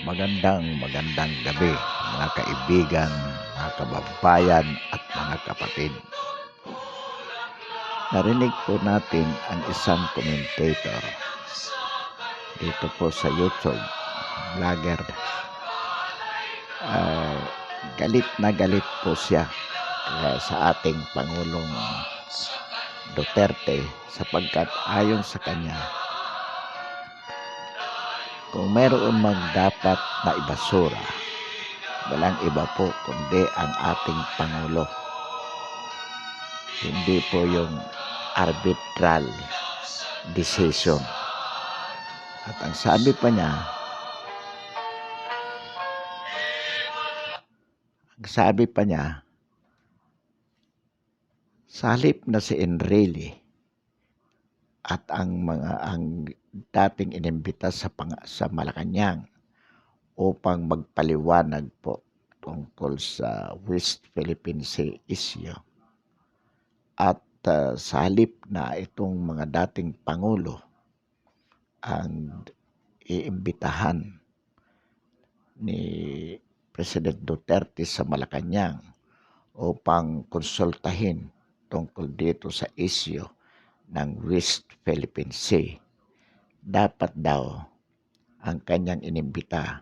Magandang gabi mga kaibigan, mga kababayan at mga kapatid. Narinig po natin ang isang commentator dito po sa YouTube, vlogger. Galit na galit po siya sa ating Pangulong Duterte sapagkat ayon sa kanya, kung mayroon man dapat na ibasura, walang iba po kundi ang ating Pangulo. Hindi po yung arbitral decision. At ang sabi pa niya, sa halip na si Enrile at ang dating inimbita sa Malacanang upang magpaliwanag po tungkol sa West Philippine Sea issue. At sa halip na itong mga dating Pangulo ang iimbitahan ni President Duterte sa Malacanang upang konsultahin tungkol dito sa issue ng West Philippine Sea, dapat daw ang kanyang inimbita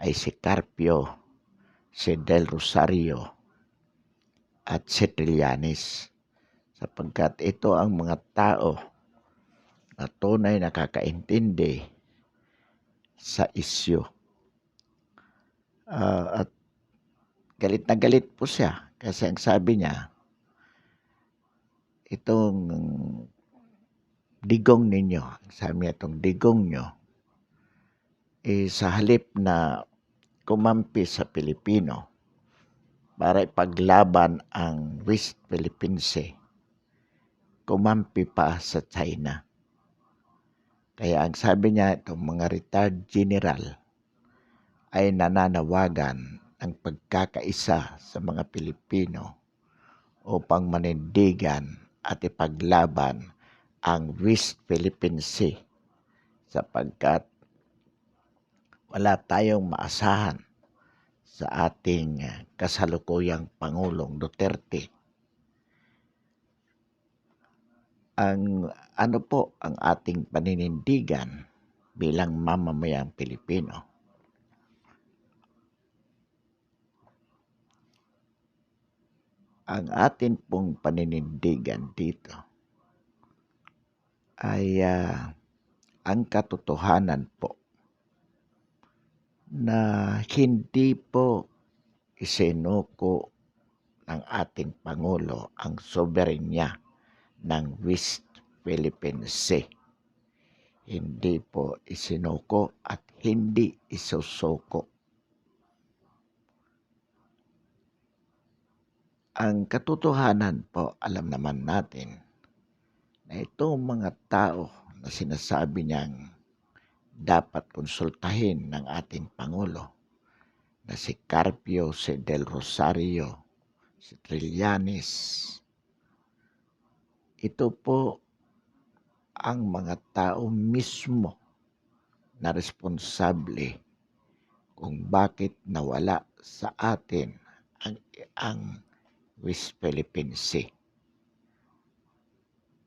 ay si Carpio, si Del Rosario at si Trillanes, sapagkat ito ang mga tao na tunay nakakaintindi sa issue. At galit na galit po siya kasi ang sabi niya, itong digong ninyo, sabi niya, itong digong nyo, sa halip na kumampi sa Pilipino para ipaglaban ang West Philippine Sea, kumampi pa sa China. Kaya ang sabi niya, itong mga retired general ay nananawagan ang pagkakaisa sa mga Pilipino upang manindigan at ipaglaban ang West Philippine Sea sapagkat wala tayong maasahan sa ating kasalukuyang Pangulong Duterte. Ang ating paninindigan bilang mamamayang Pilipino. Ang atin pong paninindigan dito ay ang katotohanan po na hindi po isinuko ng ating Pangulo ang soberenya ng West Philippine Sea. Hindi po isinuko at hindi isusuko. Ang katotohanan po, alam naman natin na itong mga tao na sinasabi niyang dapat konsultahin ng ating Pangulo na si Carpio, si Del Rosario, si Trillanes, ito po ang mga tao mismo na responsable kung bakit nawala sa atin ang West Philippine Sea.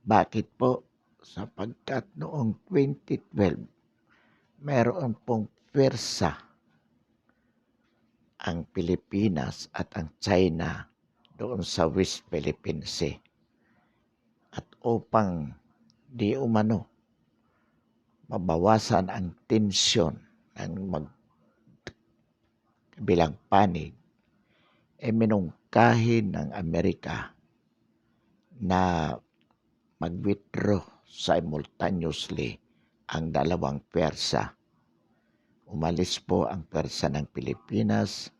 Bakit po? Sapagkat noong 2012, mayroon pong pwersa ang Pilipinas at ang China doon sa West Philippine Sea. At upang di umano mabawasan ang tensyon ng magkabilang panig, minungkahi ng Amerika na mag-withdraw simultaneously ang dalawang pwersa. Umalis po ang pwersa ng Pilipinas,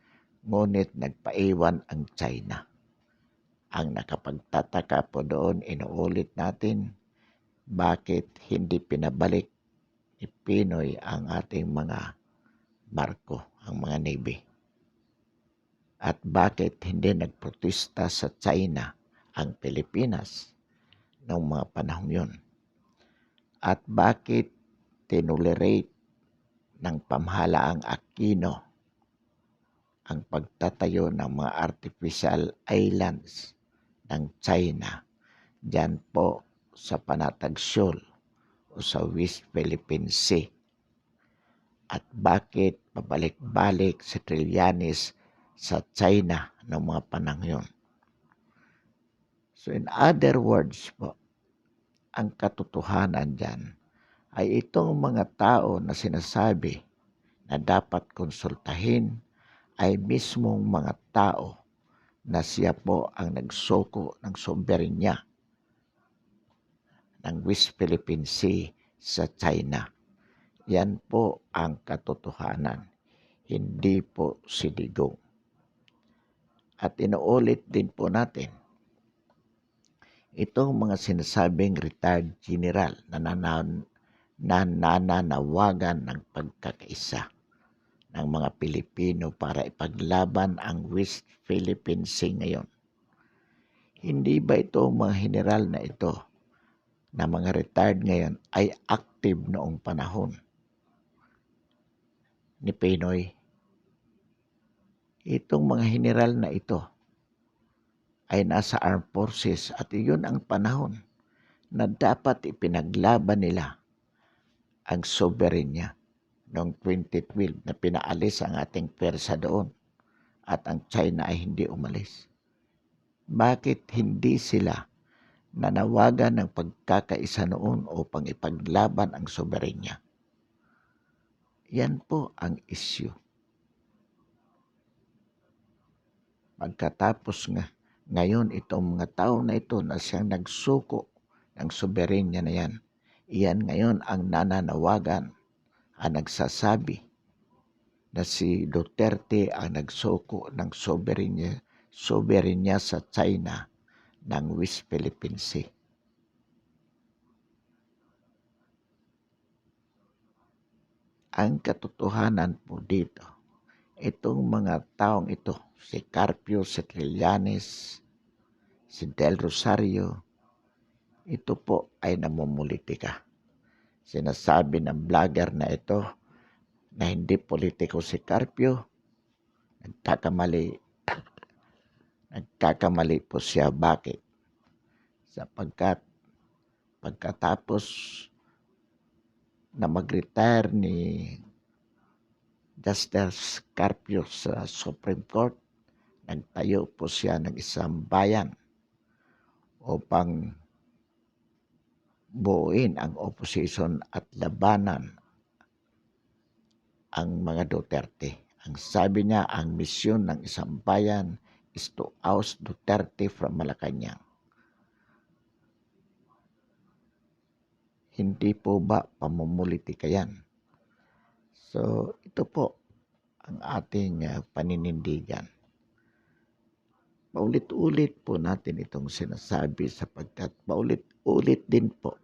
ngunit nagpaiwan ang China. Ang nakapagtataka po doon, inuulit natin, bakit hindi pinabalik ni Pinoy ang ating mga barko, ang mga navy? At bakit hindi nagprotesta sa China ang Pilipinas noong mga panahon yun? At bakit tinolerate ng pamahalaang Aquino ang pagtatayo ng mga artificial islands ng China diyan po sa Panatag Shoal o sa West Philippine Sea. At bakit pabalik-balik si Trillanes sa China noong mga panahon yun. So in other words po, ang katotohanan dyan ay itong mga tao na sinasabi na dapat konsultahin ay mismong mga tao na siya po ang nagsuko ng soberenya ng West Philippine Sea sa China. Yan po ang katotohanan, hindi po si Digong. At inuulit din po natin, itong mga sinasabing retired general na nananawagan ng pagkakaisa ng mga Pilipino para ipaglaban ang West Philippine Sea ngayon. Hindi ba ito mga general na ito na mga retired ngayon ay active noong panahon ni Pinoy? Itong mga general na ito ay nasa armed forces at iyon ang panahon na dapat ipinaglaban nila ang soberenya noong 2012 na pinaalis ang ating pwersa doon at ang China ay hindi umalis. Bakit hindi sila nanawagan ng pagkakaisa noon upang ipaglaban ang soberenya? Yan po ang issue. Pagkatapos ngayon itong mga tao na ito na siyang nagsuko ng soberenya na yan, iyan ngayon ang nananawagan, ang nagsasabi na si Duterte ang nagsuko ng soberenya sa China ng West Philippine Sea. Ang katotohanan po dito, itong mga taong ito, si Carpio, si Trillanes, si Del Rosario, ito po ay namumulitika. Sinasabi ng vlogger na ito na hindi politiko si Carpio, nagkakamali po siya. Bakit? Sapagkat pagkatapos na mag-retire ni Justice Carpio sa Supreme Court, nagtayo po siya ng isang bayan upang buuin ang opposition at labanan ang mga Duterte. Ang sabi niya, ang misyon ng isang bayan is to oust Duterte from Malacanang. Hindi po ba pamumulitika yan? So ito po ang ating paninindigan. Paulit-ulit po natin itong sinasabi sapagkat paulit-ulit din po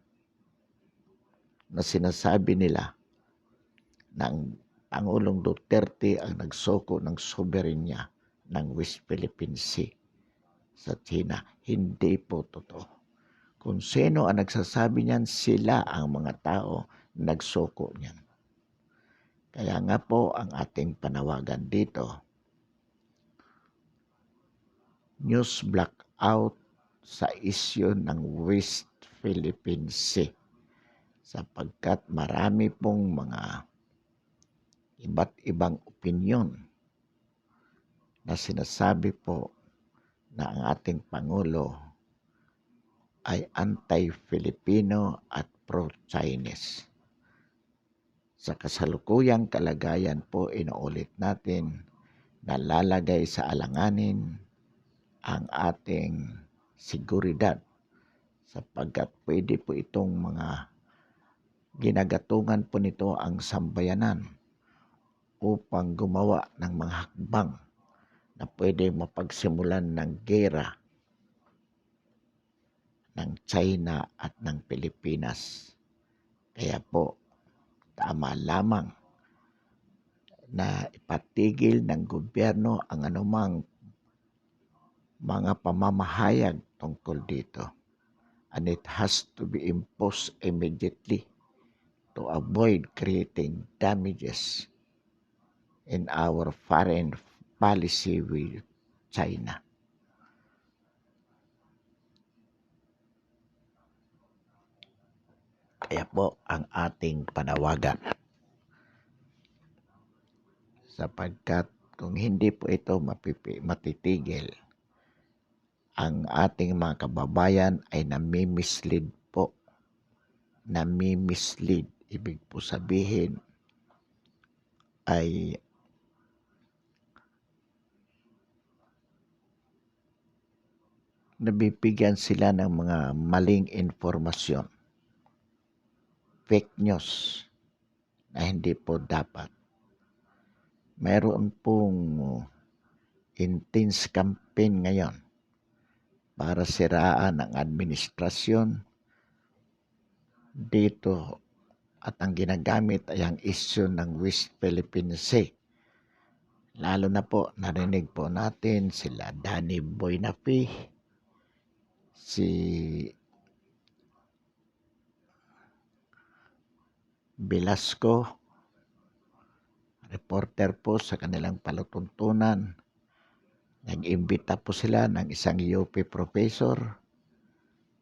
na sinasabi nila na ang Pangulong Duterte ang nagsuko ng soberenya ng West Philippine Sea sa China. Hindi po totoo. Kung sino ang nagsasabi niyan, sila ang mga tao na nagsuko niyan. Kaya nga po ang ating panawagan dito, news blackout sa issue ng West Philippine Sea sapagkat marami pong mga iba't ibang opinyon na sinasabi po na ang ating Pangulo ay anti-Filipino at pro-Chinese. Sa kasalukuyang kalagayan po, inuulit natin na lalagay sa alanganin ang ating seguridad sapagkat pwede po itong mga ginagatungan po nito ang sambayanan upang gumawa ng mga hakbang na pwede mapagsimulan ng gera ng China at ng Pilipinas. Kaya po, tama lamang na ipatigil ng gobyerno ang anumang mga pamamahayag tungkol dito. And it has to be imposed immediately to avoid creating damages in our foreign policy with China. Kaya po ang ating panawagan, sapagkat kung hindi po ito matitigil, ang ating mga kababayan ay nami-mislead po. Nami-mislead. Ibig po sabihin ay nabibigyan sila ng mga maling informasyon, fake news na hindi po dapat. Mayroon pong intense campaign ngayon para siraan ang administrasyon dito, at ang ginagamit ay ang issue ng West Philippine Sea. Lalo na po, narinig po natin sila Danny Boynapi, si Velasco, reporter po sa kanilang palutuntunan. Nag-imbita po sila ng isang UP professor,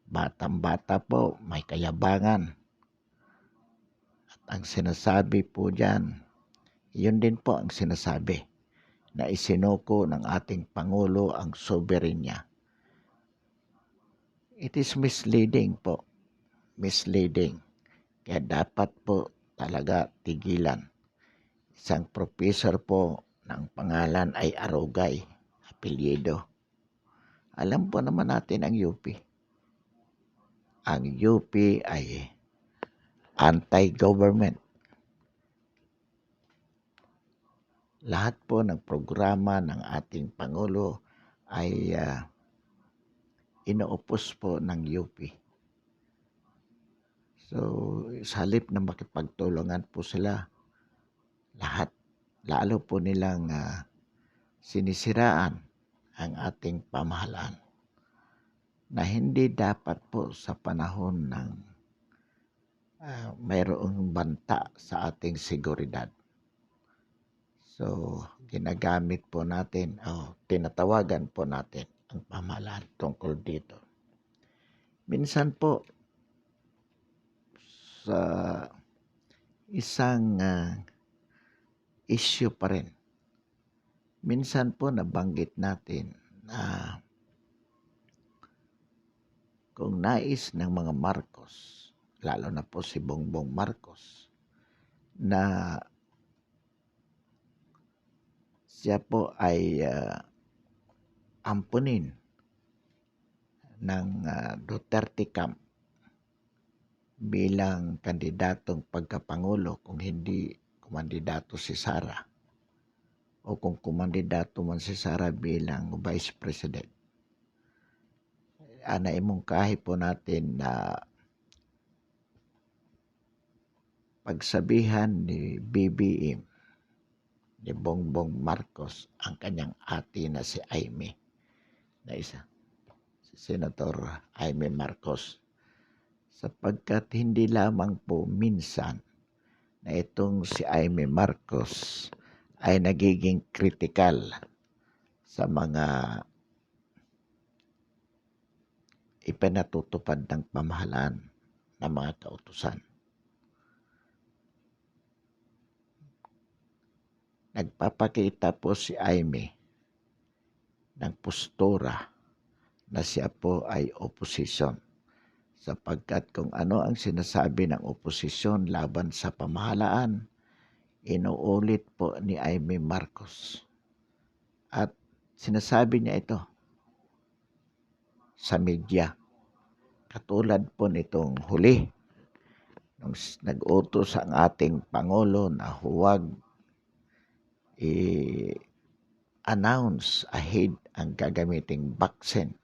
batang-bata po, may kayabangan. At ang sinasabi po diyan, yun din po ang sinasabi, na isinuko ng ating Pangulo ang soberenya. It is misleading po. Misleading. Kaya dapat po talaga tigilan. Isang professor po ng pangalan ay Arugay, apelyido. Alam po naman natin ang UP. Ang UP ay anti-government. Lahat po ng programa ng ating Pangulo ay inoopos po ng UP. So, sa halip na makipagtulungan po sila, lahat, lalo po nilang sinisiraan ang ating pamahalaan na hindi dapat po sa panahon ng mayroong banta sa ating seguridad. So, ginagamit po natin, tinatawagan po natin ang pamahalaan tungkol dito. Minsan po, sa isang issue pa rin, minsan po nabanggit natin na kung nais ng mga Marcos, lalo na po si Bongbong Marcos, na siya po ay ampunin ng Duterte camp bilang kandidatong pagkapangulo kung hindi kumandidato si Sara, o kung kumandidato man si Sara bilang Vice President. Naimungkahi po natin na pagsabihan ni BBM, ni Bongbong Marcos, ang kanyang ate na si Aimee, na isa, si Senator Aimee Marcos, sapagkat hindi lamang po minsan na itong si Aimee Marcos ay nagiging kritikal sa mga ipinatutupad ng pamahalaan ng mga kautusan. Nagpapakita po si Aimee ng postura na siya po ay oposisyon, sapagkat kung ano ang sinasabi ng oposisyon laban sa pamahalaan, inuulit po ni Aimee Marcos. At sinasabi niya ito sa media. Katulad po nitong huli, nung nag-utos ang ating Pangulo na huwag i-announce ahead ang gagamiting vaccine.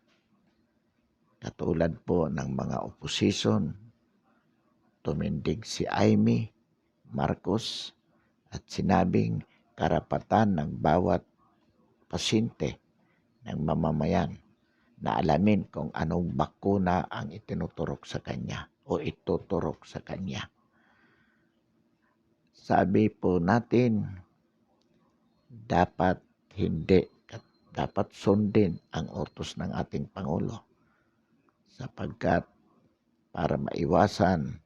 Katulad po ng mga opposition, tumindig si Aimee Marcos at sinabing karapatan ng bawat pasyente ng mamamayan na alamin kung anong bakuna ang itinuturok sa kanya o ituturok sa kanya. sabi po natin, dapat hindi at dapat sundin ang utos ng ating Pangulo sapagkat para maiwasan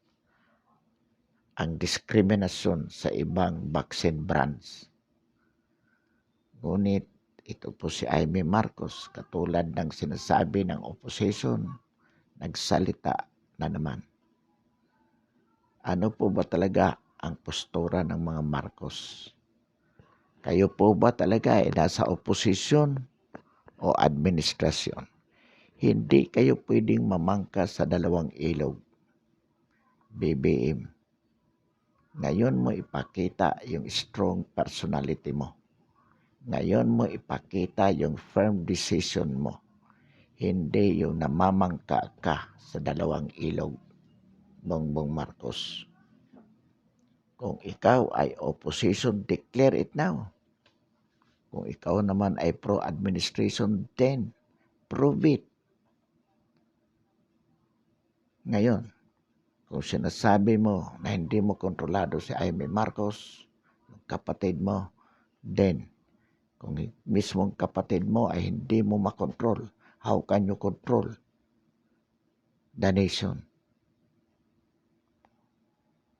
ang diskriminasyon sa ibang vaccine brands. Ngunit ito po si Amy Marcos, katulad ng sinasabi ng opposition, nagsalita na naman. Ano po ba talaga ang postura ng mga Marcos? Kayo po ba talaga ay nasa opposition o administrasyon? Hindi kayo pwedeng mamangka sa dalawang ilog. BBM, ngayon mo ipakita yung strong personality mo. Ngayon mo ipakita yung firm decision mo. Hindi yung namamangka ka sa dalawang ilog, Bongbong Marcos. Kung ikaw ay opposition, declare it now. Kung ikaw naman ay pro-administration, then prove it. Ngayon, kung sinasabi mo na hindi mo kontrolado si Amy Marcos, kapatid mo, then kung mismong kapatid mo ay hindi mo makontrol, how can you control the nation?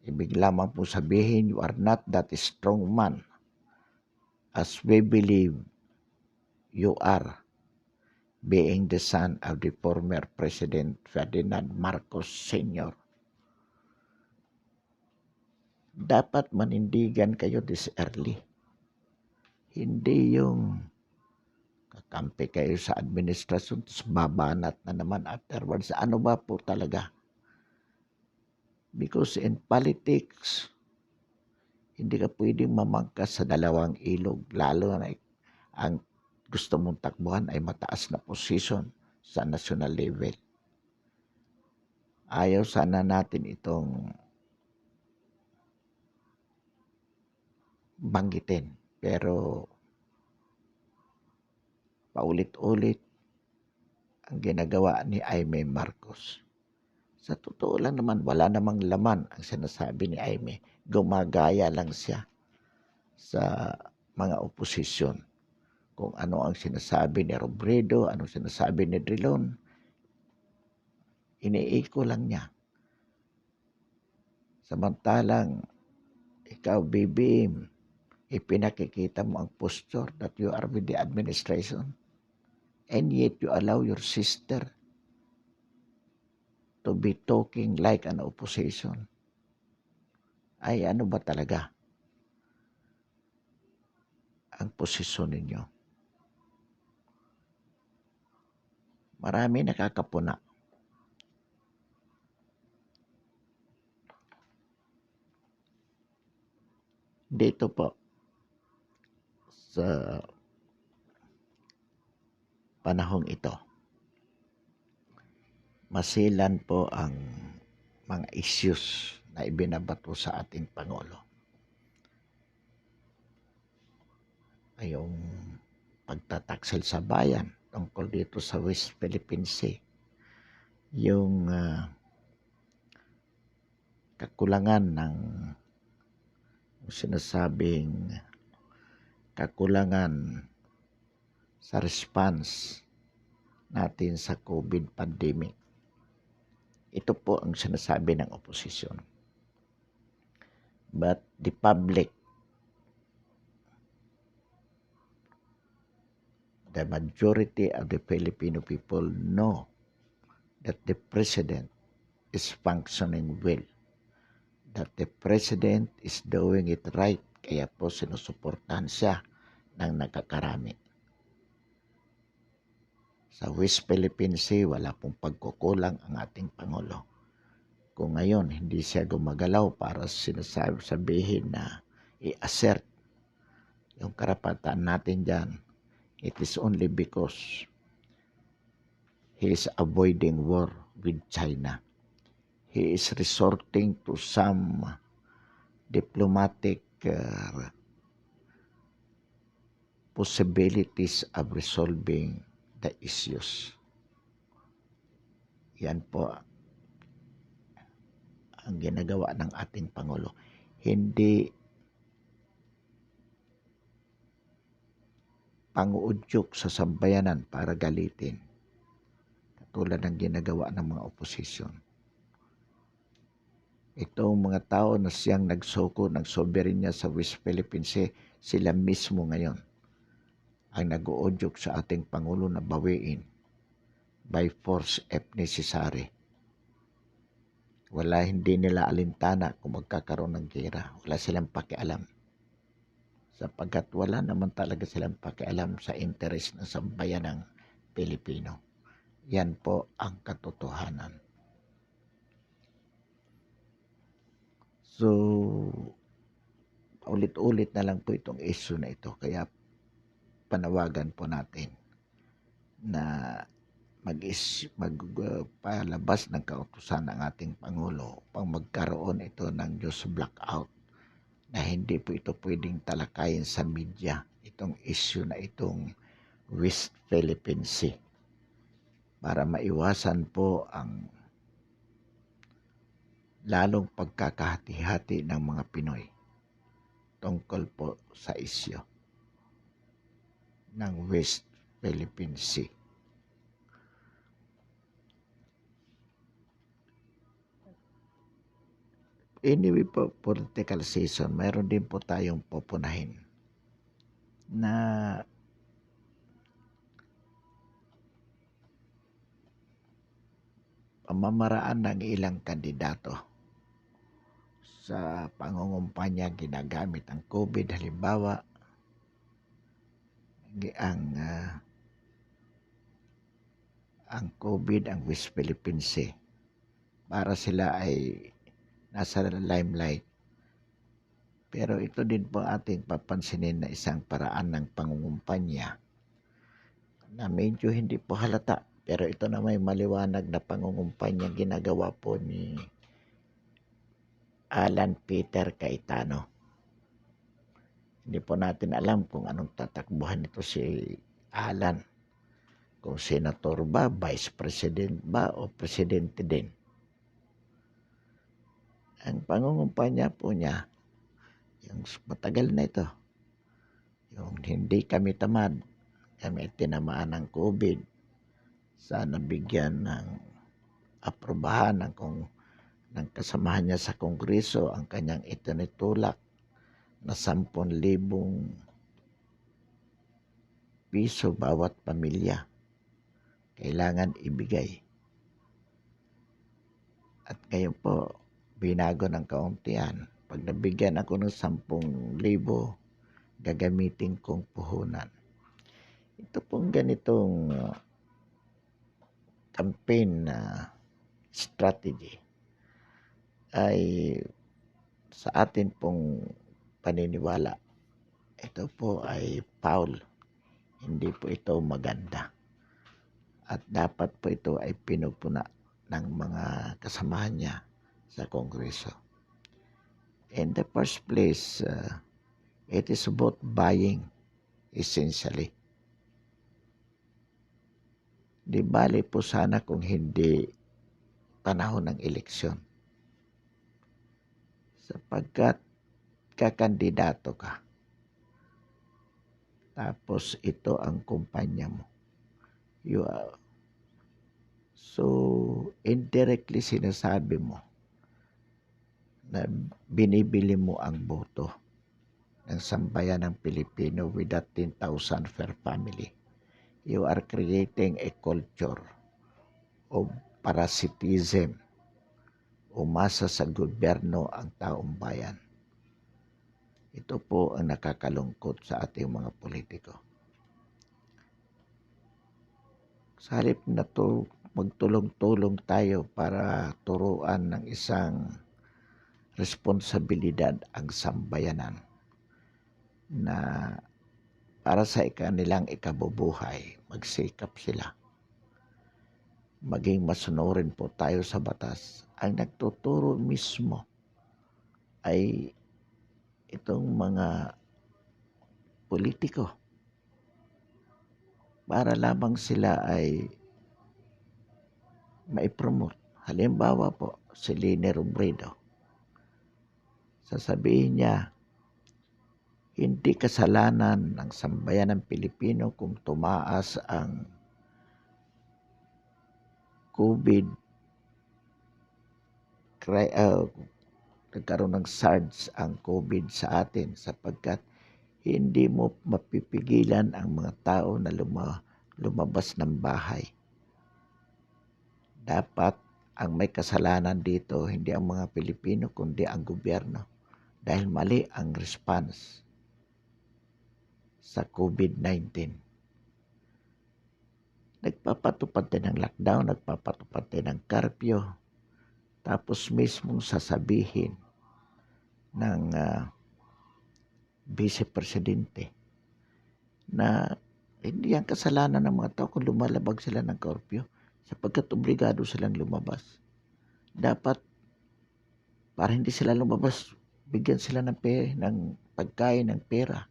Ibig lamang po sabihin, you are not that strong man as we believe you are, being the son of the former President Ferdinand Marcos Sr. Dapat manindigan kayo this early. Hindi yung kakampi kayo sa administrasyon, tapos babanat na naman afterwards. Ano ba po talaga? Because in politics, hindi ka pwedeng mamangkas sa dalawang ilog, lalo na ang gusto mong takbuhan ay mataas na posisyon sa national level. Ayaw sana natin itong banggitin, pero paulit-ulit ang ginagawa ni Amy Marcos. Sa totoo lang naman, wala namang laman ang sinasabi ni Amy. Gumagaya lang siya sa mga oposisyon. Kung ano ang sinasabi ni Robredo, anong sinasabi ni Drilon, iniiko lang niya. Samantalang, ikaw, BBM, ipinakikita mo ang posture that you are with the administration, and yet you allow your sister to be talking like an opposition. Ay ano ba talaga ang posisyon ninyo? Marami nakakapuna. Dito po sa panahong ito, masilan po ang mga issues na ibinabato sa ating Pangulo. Ay yung pagtataksil sa bayan tungkol dito sa West Philippine Sea. Yung kakulangan ng sinasabing kakulangan sa response natin sa COVID pandemic. Ito po ang sinasabi ng opposition. But the public, the majority of the Filipino people know that the president is functioning well, that the president is doing it right, kaya po sinusuportahan siya ng nakakarami. Sa West Philippine Sea, wala pong pagkukulang ang ating Pangulo. Kung ngayon hindi siya gumagalaw para sabihin na i-assert yung karapatan natin dyan, it is only because he is avoiding war with China. He is resorting to some diplomatic possibilities of resolving the issues. Yan po ang ginagawa ng ating Pangulo. Hindi panguudyok sa sambayanan para galitin, katulad ng ginagawa ng mga oposisyon. Itong mga tao na siyang nagsuko ng soberenya sa West Philippine Sea, sila mismo ngayon ang nag-uudyok sa ating Pangulo na bawiin by force if necessary. Hindi nila alintana kung magkakaroon ng gera. Wala silang pakialam. Sapagkat wala naman talaga silang pakialam sa interes ng sambayan ng Pilipino. Yan po ang katotohanan. So, ulit-ulit na lang po itong issue na ito. Kaya panawagan po natin na magpalabas ng kautusan ng ating Pangulo upang magkaroon ito ng news blackout na hindi po ito pwedeng talakayin sa media, itong issue na itong West Philippine Sea, para maiwasan po ang lalong pagkakahati-hati ng mga Pinoy tungkol po sa issue ng West Philippine Sea. Anyway po, political season, mayroon din po tayong pupunahin na pamamaraan ng ilang kandidato sa pangungumpanya ginagamit ang COVID. Halimbawa, ang COVID, ang West Philippine Sea, para sila ay nasa limelight. Pero ito din po ating papansinin na isang paraan ng pangungumpanya na medyo hindi po halata. Pero ito na may maliwanag na pangungumpanya ginagawa po ni Alan Peter Cayetano. Hindi po natin alam kung anong tatakbuhan nito si Alan. Kung senator ba, vice president ba, o presidente din. Ang pangungumpanya po niya, yung matagal na ito, yung hindi kami tamad, kami tinamaan ng COVID, sana bigyan ng aprobahan ng kasamahan niya sa Kongreso ang kanyang itinutulak na 10,000 piso bawat pamilya kailangan ibigay. At ngayon po, binago ng kauntian. Pag nabigyan ako ng 10,000, gagamitin kong puhunan. Ito pong ganitong campaign na strategy ay sa atin pong paniniwala, ito po ay foul. Hindi po ito maganda. At dapat po ito ay pinupuna ng mga kasamahan niya sa Kongreso. In the first place, it is about buying, essentially. Di bali po sana kung hindi panahon ng eleksyon. Sapagkat kakandidato ka, tapos ito ang kumpanya mo. So, indirectly sinasabi mo na binibili mo ang boto ng sambayan ng Pilipino with that 10,000 per family. You are creating a culture of parasitism. Umasa sa gobyerno ang taong bayan. Ito po ang nakakalungkot sa ating mga politiko. Sa halip na to, magtulong-tulong tayo para turuan ng isang responsibilidad ang sambayanan na para sa kanilang ikabubuhay, magsikap sila. Maging masunurin po tayo sa batas. Ang nagtuturo mismo ay itong mga politiko para lamang sila ay maipromote. Halimbawa po, si Leni Robredo. Sasabihin niya, Hindi kasalanan ng sambayanang Pilipino kung tumaas ang COVID, nagkaroon ng SARS ang COVID sa atin sapagkat hindi mo mapipigilan ang mga tao na lumabas ng bahay. Dapat ang may kasalanan dito hindi ang mga Pilipino kundi ang gobyerno dahil mali ang response sa COVID-19. Nagpapatupad din ng lockdown, nagpapatupad din ng curfew, tapos mismong sasabihin ng Vice Presidente na hindi ang kasalanan ng mga tao kung lumalabag sila ng curfew sapagkat obligado silang lumabas. Dapat, para hindi sila lumabas, bigyan sila ng pagkain, ng pera.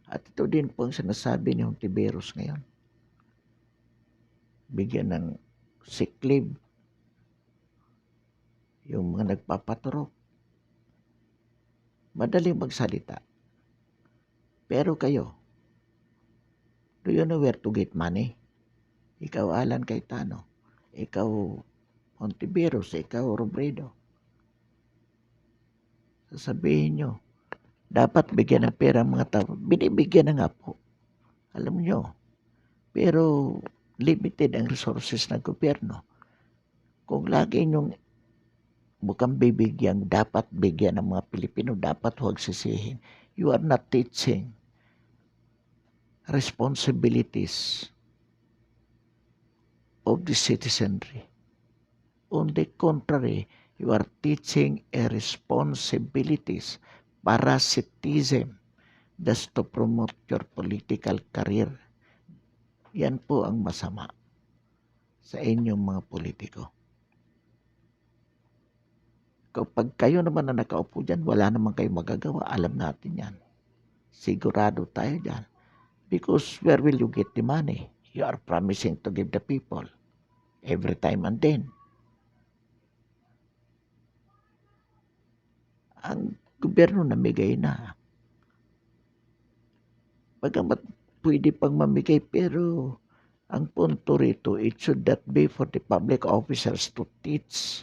At ito din po ang sinasabi ni Hontiveros ngayon. Bigyan ng sick leave yung mga nagpapaturok. Madaling magsalita. Pero kayo, do you know where to get money? Ikaw Alan Cayetano, ikaw Hontiveros, ikaw Robredo. Sasabihin nyo, dapat bigyan ng pera ang mga tao. Binibigyan na nga po. Alam nyo. Pero limited ang resources ng gobyerno. Kung lagi nyong bukang bibigyan, dapat bigyan ng mga Pilipino, dapat huwag sisihin. You are not teaching responsibilities of the citizenry. On the contrary, you are teaching a responsibilities para citizen that's to promote your political career. Yan po ang masama sa inyong mga politiko. Kapag kayo naman na nakaupo dyan, wala naman kayo magagawa. Alam natin yan. Sigurado tayo dyan. Because where will you get the money? You are promising to give the people every time and then. Ang gobyerno namigay na. Bagamat pwede pang mamigay pero ang punto rito, it should not be for the public officers to teach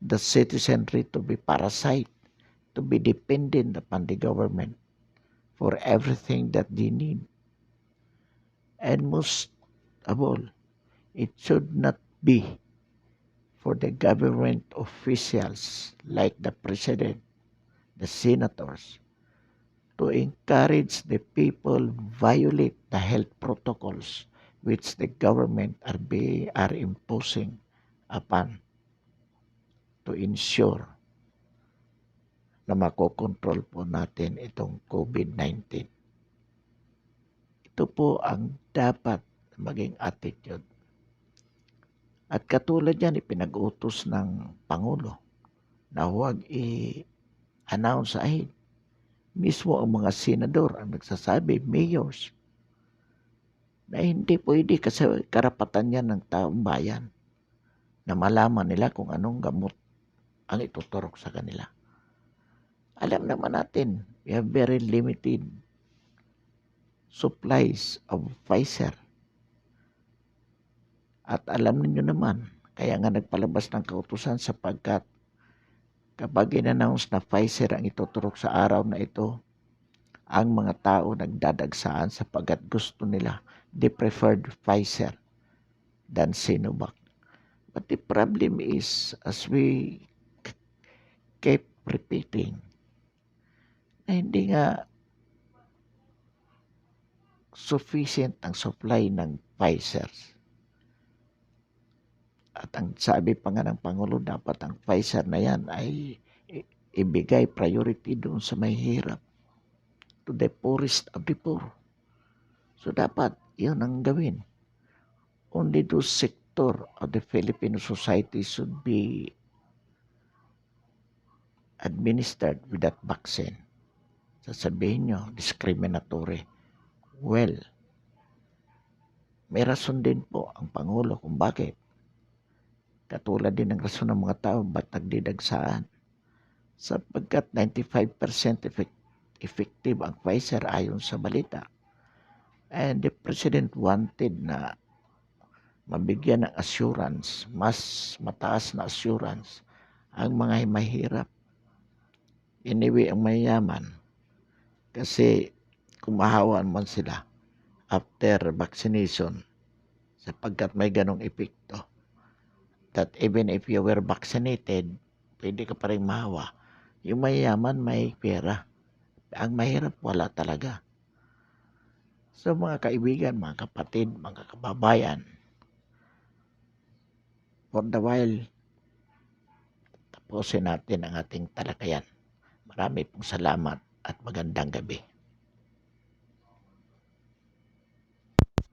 the citizenry to be parasite, to be dependent upon the government for everything that they need. And most of all, it should not be for the government officials like the president, the senators, to encourage the people violate the health protocols which the government are imposing upon to ensure na makokontrol po natin itong COVID-19. Ito po ang dapat maging attitude. At katulad yan, ipinag-utos ng Pangulo na huwag i-announce ahead. Mismo ang mga senador ang nagsasabi, mayors, na hindi pwede kasi karapatan yan ng taong bayan na malaman nila kung anong gamot ang ituturok sa kanila. Alam naman natin, we have very limited supplies of Pfizer. At alam niyo naman, kaya nga nagpalabas ng kautusan sapagkat kapag in-announce na Pfizer ang ituturok sa araw na ito, ang mga tao nagdadagsaan sapagkat gusto nila the preferred Pfizer than Sinovac. But the problem is, as we keep repeating, na hindi nga sufficient ang supply ng Pfizer. At ang sabi pa nga ng Pangulo, dapat ang Pfizer na yan ay ibigay priority doon sa may hirap, to the poorest of the poor. So dapat yun ang gawin. Only those sector of the Filipino society should be administered with that vaccine. Sasabihin nyo, discriminatory. Well, may rason din po ang Pangulo kung bakit. Katulad din ng rason ng mga tao ba't nagdidagsaan. Sapagkat 95% effective ang Pfizer ayon sa balita. And the President wanted na mabigyan ng assurance, mas mataas na assurance ang mga mahirap. Iniwi ang mayayaman kasi kumahawan man sila after vaccination sapagkat may ganong epekto. That even if you were vaccinated, pwede ka pa rin mahawa. Yung mayayaman may pera. Ang mahirap wala talaga. So mga kaibigan, mga kapatid, mga kababayan, for the while, tapusin natin ang ating talakayan. Marami pong salamat at magandang gabi.